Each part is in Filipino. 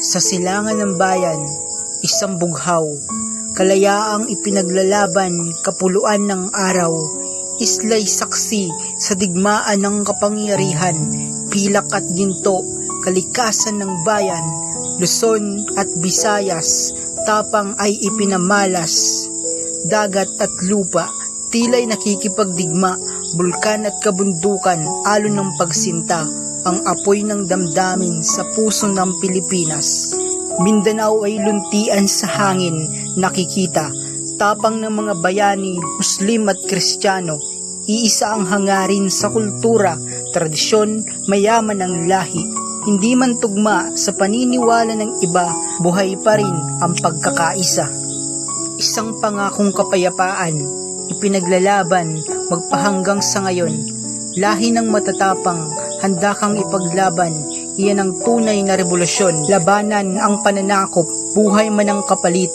Sa silangan ng bayan, isang bughaw, kalayaang ipinaglalaban, kapuluan ng araw, islay saksi sa digmaan ng kapangyarihan, pilak at ginto, kalikasan ng bayan, Luzon at Visayas, tapang ay ipinamalas. Dagat at lupa, tila'y nakikipagdigma, bulkan at kabundukan, alon ng pagsinta, ang apoy ng damdamin sa puso ng Pilipinas. Mindanao ay luntian sa hangin, nakikita, tapang ng mga bayani, Muslim at Kristiyano, iisa ang hangarin sa kultura, tradisyon, mayaman ang lahi. Hindi man tugma sa paniniwala ng iba, buhay pa rin ang pagkakaisa. Isang pangakong kapayapaan, ipinaglalaban, magpahanggang sa ngayon. Lahi ng matatapang, handa kang ipaglaban, iyan ang tunay na revolusyon. Labanan ang pananakop, buhay man ang kapalit.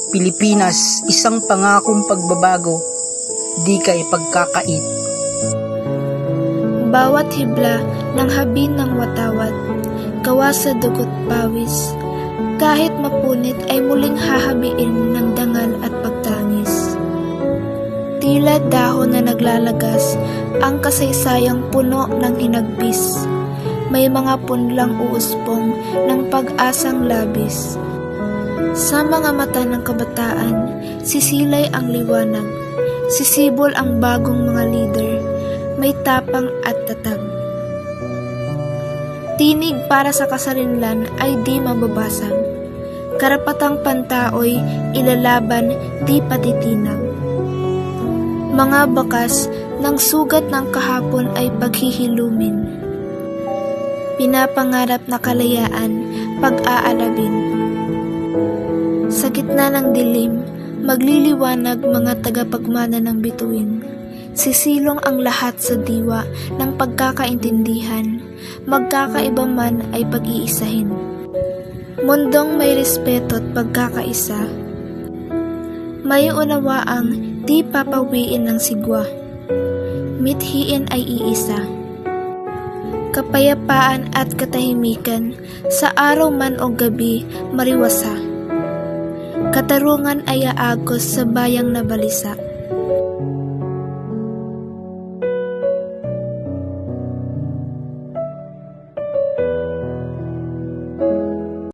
Pilipinas, isang pangakong pagbabago, di kay pagkakait. Bawat hibla ng habin ng watawat, gawa sa dugot pawis, kahit mapunit ay muling hahabiin ng dangal at pagtangis. Tila dahon na naglalagas, ang kasaysayang puno ng hinagbis. May mga punlang uuspong ng pag-asang labis. Sa mga mata ng kabataan, sisilay ang liwanag. Sisibol ang bagong mga leader, may tapang at tatag. Tinig para sa kasarinlan ay di mababasag. Karapatang pantaoy, ilalaban, di patitinag. Mga bakas ng sugat ng kahapon ay paghihilumin. Pinapangarap na kalayaan, pag-aalabin. Sa gitna ng dilim, magliliwanag mga tagapagmana ng bituin. Sisilong ang lahat sa diwa ng pagkakaintindihan, magkakaiba man ay pag-iisahin. Mundong may respeto at pagkakaisa, may unawaang di papawiin ng sigwa, mithiin ay iisa. Kapayapaan at katahimikan, sa araw man o gabi mariwasa. Katarungan ay aagos sa bayang nabalisa.